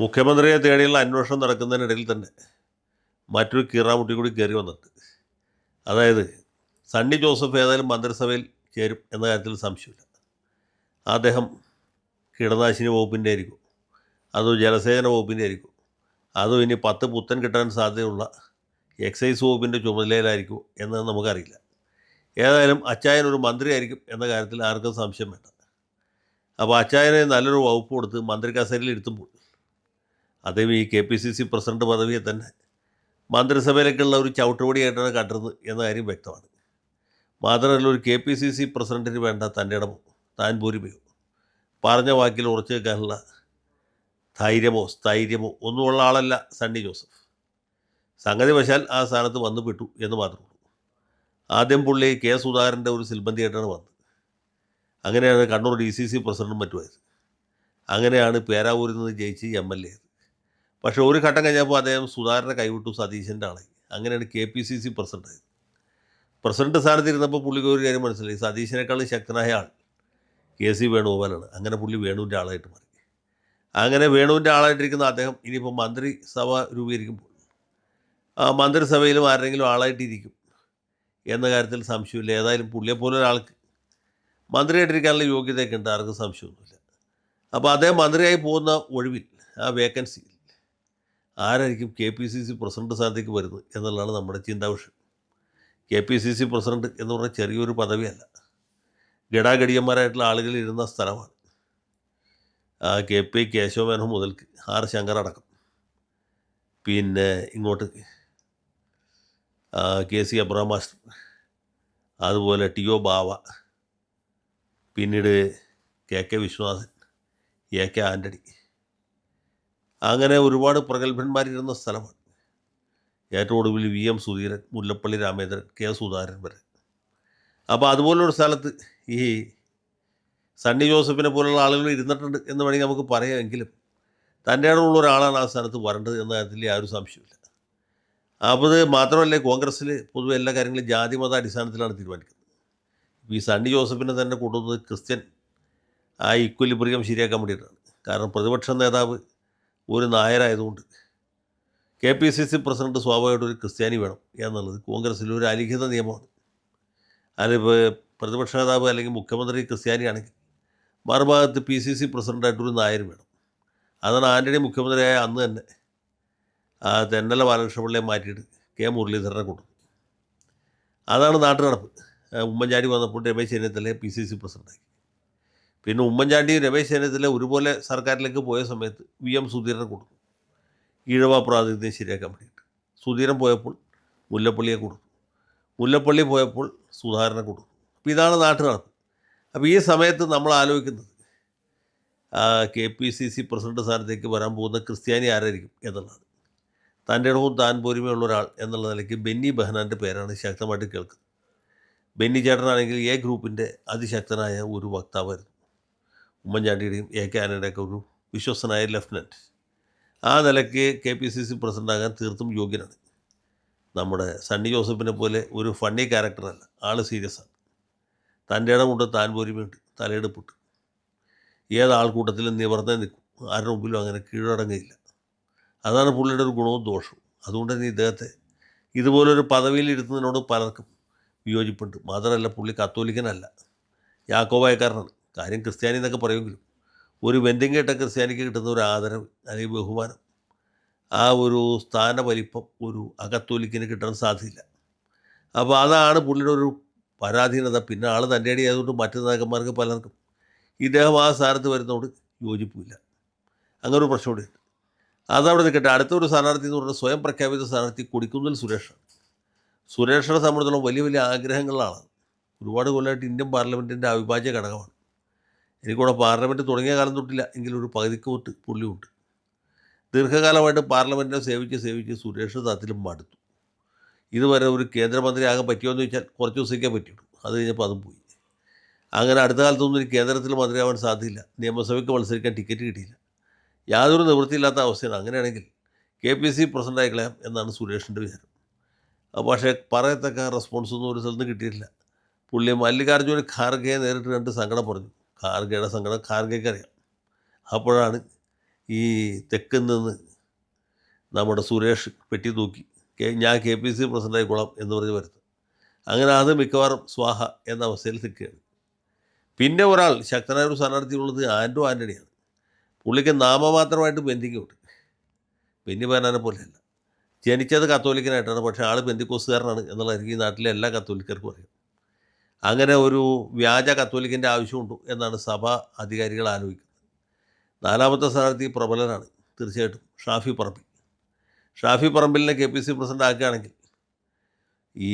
മുഖ്യമന്ത്രിയെ തേടിയുള്ള അന്വേഷണം നടക്കുന്നതിനിടയിൽ തന്നെ മറ്റൊരു കീറാമുട്ടി കൂടി കയറി വന്നിട്ട്, അതായത് സണ്ണി ജോസഫ് ഏതായാലും മന്ത്രിസഭയിൽ ചേരും എന്ന കാര്യത്തിൽ സംശയമില്ല. അദ്ദേഹം കീടനാശിനി വകുപ്പിൻ്റെ ആയിരിക്കും, അതോ ജലസേചന വകുപ്പിൻ്റെ ആയിരിക്കും, അതോ ഇനി 10 പുത്തൻ കിട്ടാൻ സാധ്യതയുള്ള എക്സൈസ് വകുപ്പിൻ്റെ ചുമതലയിലായിരിക്കും എന്ന് നമുക്കറിയില്ല. ഏതായാലും അച്ചായൻ ഒരു മന്ത്രിയായിരിക്കും എന്ന കാര്യത്തിൽ ആർക്കും സംശയം വേണ്ട. അപ്പോൾ അച്ചായനെ നല്ലൊരു വകുപ്പ് കൊടുത്ത് മന്ത്രി കസേരയിൽ ഇരുത്തുമ്പോൾ അദ്ദേഹം ഈ KPCC പ്രസിഡന്റ് പദവിയെ തന്നെ മന്ത്രിസഭയിലേക്കുള്ള ഒരു ചവിട്ടുപടിയായിട്ടാണ് കണ്ടിരുന്നത് എന്ന കാര്യം വ്യക്തമാണ്. മാത്രമല്ല, ഒരു KPCC പ്രസിഡന്റിന് വേണ്ട തൻ്റെ ഇടമോ താൻ പോരുമയോ പറഞ്ഞ വാക്കിൽ ഉറച്ചു വെക്കാനുള്ള ധൈര്യമോ സ്ഥൈര്യമോ ഒന്നുമുള്ള ആളല്ല സണ്ണി ജോസഫ്. സംഗതി വശാൽ ആ സ്ഥാനത്ത് വന്നു പെട്ടു എന്ന് മാത്രമേ ഉള്ളൂ. ആദ്യം പുള്ളി കെ സുധാകരൻ്റെ ഒരു സിൽബന്തിയായിട്ടാണ് വന്നത്. അങ്ങനെയാണ് കണ്ണൂർ DCC പ്രസിഡന്റും മറ്റുമായത്. അങ്ങനെയാണ് പേരാവൂരിൽ നിന്ന് ജയിച്ച് MLA ആയത്. പക്ഷേ ഒരു ഘട്ടം കഴിഞ്ഞപ്പോൾ അദ്ദേഹം സുധാകരനെ കൈവിട്ടു, സതീശൻ്റെ ആളായി. അങ്ങനെയാണ് KPCC പ്രസിഡൻ്റായത്. പ്രസിഡന്റ് സ്ഥാനത്ത് ഇരുന്നപ്പോൾ പുള്ളിക്ക് ഒരു കാര്യം മനസ്സിലായി, സതീശനേക്കാളും ശക്തനായ ആൾ KC വേണുഗോപാലാണ്. അങ്ങനെ പുള്ളി വേണുവിൻ്റെ ആളായിട്ട് മാറി. അങ്ങനെ വേണുവിൻ്റെ ആളായിട്ടിരിക്കുന്ന അദ്ദേഹം ഇനിയിപ്പോൾ മന്ത്രിസഭ രൂപീകരിക്കുമ്പോൾ ആ മന്ത്രിസഭയിലും ആരെങ്കിലും ആളായിട്ടിരിക്കും എന്ന കാര്യത്തിൽ സംശയമില്ല. ഏതായാലും പുള്ളിയെപ്പോലെ ഒരാൾക്ക് മന്ത്രിയായിട്ടിരിക്കാനുള്ള യോഗ്യതയൊക്കെ ഉണ്ട്, ആർക്കും സംശയമൊന്നുമില്ല. അപ്പോൾ അദ്ദേഹം മന്ത്രിയായി പോകുന്ന ഒഴിവിൽ ആ വേക്കൻസിയിൽ ആരായിരിക്കും KPCC പ്രസിഡന്റ് സ്ഥാനത്തേക്ക് വരുന്നത് എന്നുള്ളതാണ് നമ്മുടെ ചിന്താവിഷയം. KPCC പ്രസിഡന്റ് എന്ന് പറഞ്ഞാൽ ചെറിയൊരു പദവിയല്ല, ഗടാഗടിയന്മാരായിട്ടുള്ള ആളുകൾ ഇരുന്ന സ്ഥലമാണ്. KP കേശവമേനോൻ മുതൽക്ക് R ശങ്കർ അടക്കം, പിന്നെ ഇങ്ങോട്ട് KC അബ്രഹാം മാസ്റ്റർ, അതുപോലെ TO ബാവ, പിന്നീട് KK വിശ്വനാഥൻ, AK ആൻ്റണി, അങ്ങനെ ഒരുപാട് പ്രഗത്ഭന്മാരിരുന്ന സ്ഥലമാണ്. ഏറ്റവും ഒടുവിൽ VM സുധീരൻ, മുല്ലപ്പള്ളി രാമേന്ദ്രൻ, K സുധാകരൻ വരെ. അപ്പോൾ അതുപോലൊരു സ്ഥലത്ത് ഈ സണ്ണി ജോസഫിനെ പോലുള്ള ആളുകൾ ഇരുന്നിട്ടുണ്ട് എന്ന് വേണമെങ്കിൽ നമുക്ക് പറയാമെങ്കിലും തൻ്റെ ഇടമുള്ള ഒരാളാണ് ആ സ്ഥാനത്ത് വരേണ്ടത് എന്ന കാര്യത്തിൽ യാതൊരു സംശയമില്ല. അപ്പോൾ ഇത് മാത്രമല്ല, കോൺഗ്രസ്സിൽ പൊതുവെ എല്ലാ കാര്യങ്ങളും ജാതി മത അടിസ്ഥാനത്തിലാണ് തീരുമാനിക്കുന്നത്. ഈ സണ്ണി ജോസഫിനെ തന്നെ കൊണ്ടുവന്നത് ക്രിസ്ത്യൻ ആ ഇക്വലിബ്രിയം ശരിയാക്കാൻ വേണ്ടിയിട്ടാണ്. കാരണം പ്രതിപക്ഷ നേതാവ് ഒരു നായരായതുകൊണ്ട് KPCC പ്രസിഡന്റ് സ്വാഭാവികമായിട്ട് ഒരു ക്രിസ്ത്യാനി വേണം എന്നുള്ളത് കോൺഗ്രസ്സിൽ ഒരു അലിഖിത നിയമമാണ്. അതിപ്പോൾ പ്രതിപക്ഷ നേതാവ് അല്ലെങ്കിൽ മുഖ്യമന്ത്രി ക്രിസ്ത്യാനിയാണെങ്കിൽ മറുഭാഗത്ത് PCC പ്രസിഡൻ്റായിട്ടൊരു നായർ വേണം. അതാണ് ആൻ്റണി മുഖ്യമന്ത്രിയായ അന്ന് തന്നെ തെന്നല ബാലകൃഷ്ണപിള്ളയെ മാറ്റിയിട്ട് K മുരളീധരനെ കൊണ്ടുവന്നു. അതാണ് നാട്ടു നടപ്പ്. ഉമ്മൻചാണ്ടി വന്നപ്പോൾ രമേശ് ചെന്നിത്തലയെ PCC പ്രസിഡൻ്റാക്കി. പിന്നെ ഉമ്മൻചാണ്ടി രമേശ് ചെന്നിത്തല ഒരുപോലെ സർക്കാരിലേക്ക് പോയ സമയത്ത് VM സുധീരനെ കൊടുത്തു, ഈഴവ പ്രാതിനിധ്യം ശരിയാക്കാൻ വേണ്ടിയിട്ട്. സുധീരൻ പോയപ്പോൾ മുല്ലപ്പള്ളിയെ കൊടുത്തു, മുല്ലപ്പള്ളി പോയപ്പോൾ സുധാകരനെ കൊടുത്തു. അപ്പോൾ ഇതാണ് നാട്ടു നടപ്പ്. അപ്പോൾ ഈ സമയത്ത് നമ്മൾ ആലോചിക്കുന്നത് KPCC പ്രസിഡന്റ് സ്ഥാനത്തേക്ക് വരാൻ പോകുന്ന ക്രിസ്ത്യാനി ആരായിരിക്കും എന്നുള്ളതാണ്. തൻ്റെ ഇടവും താൻ പോരുമയുള്ള ഒരാൾ എന്നുള്ള നിലയ്ക്ക് ബെന്നി ബെഹനാൻ്റെ പേരാണ് ശക്തമായിട്ട് കേൾക്കുന്നത്. ബെന്നി ചേട്ടനാണെങ്കിൽ A ഗ്രൂപ്പിൻ്റെ അതിശക്തനായ ഒരു വക്താവായിരുന്നു. ഉമ്മൻചാണ്ടിയുടെയും AK ആൻ്റണിയുടെയൊക്കെ ഒരു വിശ്വസ്തനായ ലെഫ്റ്റനൻറ്റ്. ആ നിലയ്ക്ക് KPCC പ്രസിഡൻ്റാകാൻ തീർത്തും യോഗ്യനാണ്. നമ്മുടെ സണ്ണി ജോസഫിനെ പോലെ ഒരു ഫണ്ണി ക്യാരക്ടറല്ല, ആൾ സീരിയസ് ആണ്. തൻ്റെ ഇടമുണ്ട്, താൻ പോരുമയുണ്ട്, തലയെടുപ്പുണ്ട്. ഏത് ആൾക്കൂട്ടത്തിലും നിവർന്നേ നിൽക്കും, ആരുടെ മുമ്പിലും അങ്ങനെ കീഴടങ്ങുകയില്ല. അതാണ് പുള്ളിയുടെ ഒരു ഗുണവും ദോഷവും. അതുകൊണ്ട് തന്നെ ഇദ്ദേഹത്തെ ഇതുപോലൊരു പദവിയിൽ ഇരുത്തുന്നതിനോട് പലർക്കും വിയോജിപ്പുണ്ട്. മാത്രമല്ല, പുള്ളി കത്തോലിക്കനല്ല, യാക്കോബായക്കാരനാണ്. കാര്യം ക്രിസ്ത്യാനി എന്നൊക്കെ പറയുമെങ്കിലും ഒരു വെന്തിങ് കേട്ട ക്രിസ്ത്യാനിക്ക് കിട്ടുന്ന ഒരു ആദരവ് അല്ലെങ്കിൽ ബഹുമാനം, ആ ഒരു സ്ഥാനവലിപ്പം ഒരു അകത്തോലിക്കിന് കിട്ടാൻ സാധ്യതയില്ല. അപ്പോൾ അതാണ് പുള്ളിയുടെ ഒരു പരാധീനത. പിന്നെ ആൾ തൻ്റെ അടി ആയതുകൊണ്ട് മറ്റു നേതാക്കന്മാർക്ക് പലർക്കും ഇദ്ദേഹം ആ സ്ഥാനത്ത് വരുന്നതോട് യോജിപ്പില്ല. അങ്ങനെ ഒരു പ്രശ്നം കൂടിയുണ്ട്. അതവിടെ നിൽക്കട്ടെ. അടുത്തൊരു സ്ഥാനാർത്ഥി എന്ന് പറഞ്ഞാൽ സ്വയം പ്രഖ്യാപിത സ്ഥാനാർത്ഥി കൊടിക്കുന്നിൽ സുരേഷാണ്. സുരേഷിനെ സംബന്ധിച്ചിടത്തോളം വലിയ വലിയ ആഗ്രഹങ്ങളാണ്. ഒരുപാട് കൊല്ലമായിട്ട് ഇന്ത്യൻ പാർലമെൻറ്റിൻ്റെ അവിഭാജ്യ ഘടകമാണ്. എനിക്കൂടെ പാർലമെൻറ്റ് തുടങ്ങിയ കാലം തൊട്ടില്ല എങ്കിലും ഒരു പകുതിക്ക് തൊട്ട് പുള്ളിയുണ്ട്. ദീർഘകാലമായിട്ട് പാർലമെൻറ്റിനെ സേവിച്ച് സുരേഷ് തത്തിലും മടുത്തു. ഇതുവരെ ഒരു കേന്ദ്രമന്ത്രിയാകാൻ പറ്റുമോ എന്ന് ചോദിച്ചാൽ കുറച്ച് ദിവസത്തേക്കേ പറ്റുള്ളൂ. അത് കഴിഞ്ഞപ്പോൾ അതും പോയി. അങ്ങനെ അടുത്ത കാലത്തൊന്നും ഒരു കേന്ദ്രത്തിൽ മന്ത്രിയാവാൻ സാധ്യതയില്ല. നിയമസഭയ്ക്ക് മത്സരിക്കാൻ ടിക്കറ്റ് കിട്ടിയില്ല. യാതൊരു നിവൃത്തിയില്ലാത്ത അവസ്ഥയാണ്. അങ്ങനെയാണെങ്കിൽ KPCC പ്രസിഡൻ്റ് ആയിക്കളയാം എന്നാണ് സുരേഷിൻ്റെ വിചാരം. പക്ഷേ പറയത്തക്ക റെസ്പോൺസൊന്നും ഒരു സ്ഥലത്ത് കിട്ടിയിട്ടില്ല. പുള്ളി മല്ലികാർജ്ജുന ഖാർഗെയെ നേരിട്ട് കണ്ട് സങ്കടം പറഞ്ഞു. ഖാർഗെയുടെ സങ്കടം ഖാർഗെക്ക് അറിയാം. അപ്പോഴാണ് ഈ തെക്കിൽ നിന്ന് നമ്മുടെ സുരേഷ് പെട്ടി തൂക്കി ഞാൻ KPC പ്രസിഡൻ്റായിക്കോളാം എന്ന് പറഞ്ഞ് വരുന്നത്. അങ്ങനെ അത് മിക്കവാറും സ്വാഹ എന്ന അവസ്ഥയിൽ നിൽക്കുകയാണ്. പിന്നെ ഒരാൾ ശക്തനായ ഒരു സ്ഥാനാർത്ഥിയുള്ളത് ആൻ്റോ ആൻ്റണിയാണ്. പുള്ളിക്ക് നാമമാത്രമായിട്ട് ബെന്തിങ്ങുണ്ട്. ബെന്നി ബെഹനാനെ പോലെയല്ല. ജനിച്ചത് കത്തോലിക്കനായിട്ടാണ്, പക്ഷേ ആൾ പെന്തിക്കോസുകാരനാണ് എന്നുള്ളത് എനിക്ക് ഈ നാട്ടിലെ എല്ലാ കത്തോലിക്കർക്കും അറിയാം. അങ്ങനെ ഒരു വ്യാജ കത്തോലിക്കൻ്റെ ആവശ്യമുണ്ടോ എന്നാണ് സഭാ അധികാരികൾ ആലോചിക്കുന്നത്. നാലാമത്തെ സ്ഥാനാർത്ഥി പ്രബലനാണ് തീർച്ചയായിട്ടും, ഷാഫി പറമ്പിൽ. ഷാഫി പറമ്പിലിനെ KPC പ്രസിഡൻ്റ് ആക്കുകയാണെങ്കിൽ ഈ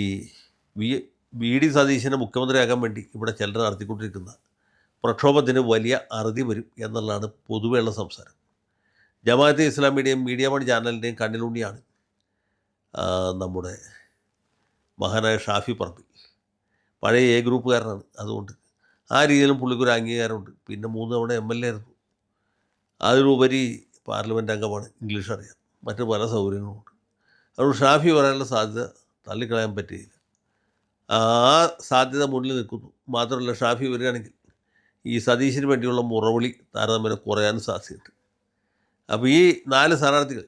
VD സതീശനെ മുഖ്യമന്ത്രിയാക്കാൻ വേണ്ടി ഇവിടെ ചിലർ നടത്തിക്കൊണ്ടിരിക്കുന്ന പ്രക്ഷോഭത്തിന് വലിയ അറുതി വരും എന്നുള്ളതാണ് പൊതുവെയുള്ള സംസാരം. ജമാഅത്തെ ഇസ്ലാമിയുടെയും മീഡിയ വൺ ചാനലിൻ്റെയും കണ്ണിലുണ്ണിയാണ് നമ്മുടെ മഹാനായ ഷാഫി പറമ്പിൽ. പഴയ A ഗ്രൂപ്പുകാരനാണ്. അതുകൊണ്ട് ആ രീതിയിലും പുള്ളിക്കൊരു അംഗീകാരമുണ്ട്. പിന്നെ 3 തവണ MLA ആയിരുന്നു. അതിലുപരി പാർലമെൻറ്റ് അംഗമാണ്, ഇംഗ്ലീഷ് അറിയാം, മറ്റ് പല സൗകര്യങ്ങളുമുണ്ട്. അതുകൊണ്ട് ഷാഫി വരാനുള്ള സാധ്യത തള്ളിക്കളയാൻ പറ്റുകയില്ല. ആ സാധ്യത മുന്നിൽ നിൽക്കുന്നു. മാത്രമല്ല, ഷാഫി വരികയാണെങ്കിൽ ഈ സതീശിന് വേണ്ടിയുള്ള മുറവിളി താരതമ്യേന കുറയാനും സാധ്യതയുണ്ട്. അപ്പോൾ ഈ 4 സ്ഥാനാർത്ഥികൾ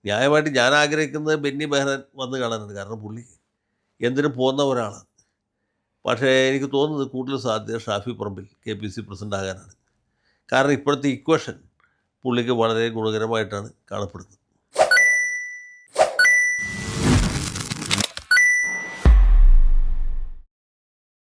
ന്യായമായിട്ട് ഞാൻ ആഗ്രഹിക്കുന്നത് ബെന്നി ബെഹനാൻ വന്ന് കാണാനാണ്. കാരണം പുള്ളി എന്തിനും പോകുന്ന ഒരാളാണ്. പക്ഷേ എനിക്ക് തോന്നുന്നത് കൂടുതൽ സാധ്യത ഷാഫി പറമ്പിൽ KPC പ്രസിഡൻ്റ് ആകാനാണ്. കാരണം ഇപ്പോഴത്തെ ഇക്വേഷൻ പുള്ളിക്ക് വളരെ ഗുണകരമായിട്ടാണ് കാണപ്പെടുന്നത്.